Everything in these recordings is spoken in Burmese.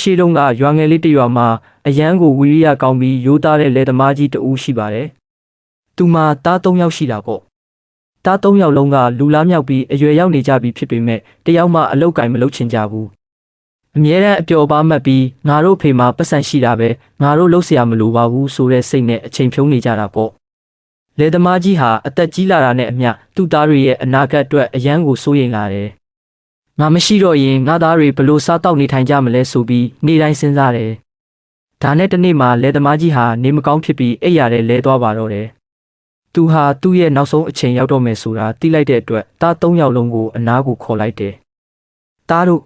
ရှေးတုန်းကရွာငယ်လေးတစ်ရွာမှာအရန်ကိုဝီရိယကောင်းပြီးရိုးသားတဲ့လယ်သမားကြီးတဦးရှိပါတယ်။သူမှာသား၃ယောက်ရှိတာပေါ့။သား၃ယောက်လုံးကလူလားမြောက်ပြီးအရွယ်ရောက်နေကြပြီဖြစ်ပေမဲ့တယောက်မှအလုပ်ကိုင်မလုပ်ချင်ကြဘူး။အမြဲတမ်းအပျော်ပါမှတ်ပြီးငါတို့ဖေမှာပတ်စံရှိတာပဲငါတို့လုပ်เสียမလိုပါဘူးဆိုတဲ့စိတ်နဲ့အချိန်ဖြုံးနေကြတာပေါ့။လယ်သမားကြီးဟာအသက်ကြီးလာတာနဲ့အမျှသူ့သားတွေရဲ့အနာဂတ်အတွက်အရန်ကိုစိုးရိမ်လာတယ်။ငါမရှိတော့ရင်ငါသားတွေဘလို့စားတောက်နေထိုင်ကြမလဲဆိုပြီးနေ့တိုင်းစဉ်းစားတယ်။ဒါနဲ့တနေ့မှလယ်သမားကြီးဟာနေမကောင်းဖြစ်ပြီးအိပ်ရာထဲလဲသွားပါတော့တယ်။သူဟာသူ့ရဲ့နောက်ဆုံးအချိန်ရောက်တော့မယ်ဆိုတာသိလိုက်တဲ့အတွက်သား၃ယောက်လုံးကိုအနားကိုခေါ်လိုက်တယ်။သားတို့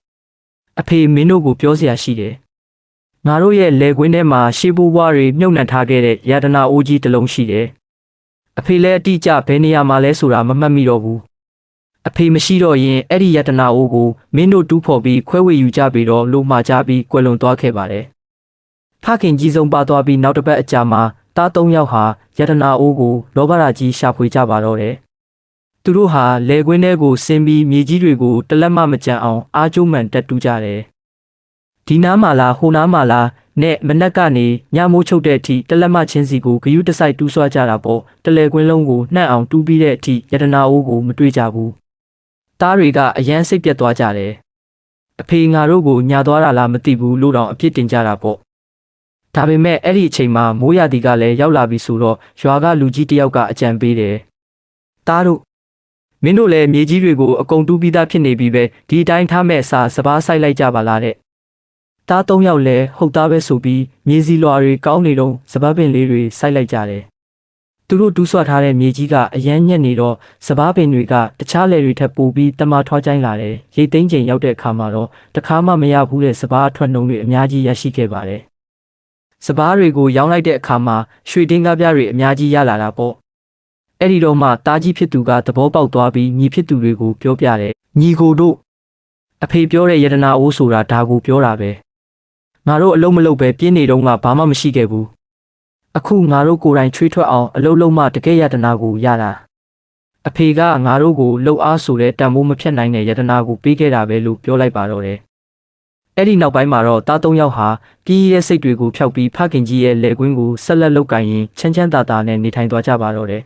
အဖေမင်းတို့ကိုပြောစရာရှိတယ်။ငါတို့ရဲ့လယ်ကွင်းထဲမှာရှေးဘိုးဘွားတွေမြုပ်နှံထားခဲ့တဲ့ယတနာအိုးကြီးတစ်လုံးရှိတယ်။အဖေလည်းအတိအကျဘယ်နေရာမှာလဲဆိုတာမမှတ်မိတော့ဘူး။အဖေမရှိတော့ရင်အဲ့ဒီယတနာအိုးကိုမင်းတို့တူးဖော်ပြီးခွဲဝေယူကြပြီးတော့လို့မှာကြပြီးကွယ်လွန်သွားခဲ့ပါတယ်။ဖခင်ကြီးဆုံးပါသွားပြီးနောက်တစ်ပတ်အကြာမှာသား၃ယောက်ဟာယတနာအိုးကိုလောဘရာကြီးရှာဖွေကြပါတော့တယ်။သူတို့ဟာလယ်ကွင်းထဲကိုဆင်းပြီးမြေကြီးတွေကိုတလက်မမကြံအောင်အားကျိုးမှန်တက်တူးကြတယ်။ဒီနားမှာလားဟိုနားမှာလားနဲ့မနက်ကနေညမိုးချုပ်တဲ့အထိတလက်မချင်းစီကိုဂယုတစိုက်တူးဆွကြတာပေါ့တလဲကွင်းလုံးကိုနှံ့အောင်တူးပြီးတဲ့အထိယတနာအိုးကိုမတွေ့ကြဘူး။သားတွေကအယမ်းစိတ်ပြတ်သွားကြတယ်။အဖေငါတို့ကိုညာသွားတာလားမသိဘူးလို့တောင်အပြစ်တင်ကြတာပေါ့။ဒါပေမဲ့အဲ့ဒီအချိန်မှာမိုးရာသီကလည်းရောက်လာပြီဆိုတော့ရွာကလူကြီးတယောက်ကအကြံပေးတယ်။သားတို့မင်းတို့လည်းမြေကြီးတွေကိုအကုန်တူးပြီးသားဖြစ်နေပြီပဲဒီအတိုင်းထားမဲ့အစားစပားဆိုင်လိုက်ကြပါလားတဲ့။သား၃ယောက်လည်းဟုတ်သားပဲဆိုပြီးမြေစီလွာတွေကောင်းနေတော့စပားပင်လေးတွေစိုက်လိုက်ကြတယ်။သူတို့တူးဆွထားတဲ့မြေကြီးကအယမ်းညက်နေတော့စပားပင်တွေကတခြားလယ်တွေထက်ပိုပြီးတမထွားကျိုင်းလာတယ်။ရိတ်သိမ်းချိန်ရောက်တဲ့အခါမှာတော့တခါမှမရဘူးတဲ့စပားအထွက်နှုံတွေအများကြီးရရှိခဲ့ပါတယ်။စပားတွေကိုရောင်းလိုက်တဲ့အခါမှာရွှေတင်းကားပြားတွေအများကြီးရလာတာပေါ့။အဲ့ဒီတော့မှတားကြီးဖြစ်သူကသဘောပေါက်သွားပြီးညီဖြစ်သူတွေကိုပြောပြတယ်။ညီကိုတို့အဖေပြောတဲ့ယတနာအိုးဆိုတာဒါကိုပြောတာပဲ။ငါတို့အလုံးမလုံးပဲပြင်းနေတော့မှဘာမှမရှိခဲ့ဘူး။အခုငါတို့ကိုယ်တိုင်ချွေးထွက်အောင်အလုံးလုံးမှတကယ်ယတနာကိုရတာ။အဖေကငါတို့ကိုလှုပ်အားဆိုတဲ့တန်ဖိုးမဖြတ်နိုင်တဲ့ယတနာကိုပေးခဲ့တာပဲလို့ပြောလိုက်ပါတော့တယ်။အဲ့ဒီနောက်ပိုင်းမှာတော့သား၃ယောက်ဟာပြည်ရဲ့စိတ်တွေကိုဖျောက်ပြီးဖခင်ကြီးရဲ့လက်ကွင်းကိုဆက်လက်လုပ်ကိုင်ရင်ချမ်းချမ်းသာသာနဲ့နေထိုင်သွားကြပါတော့တယ်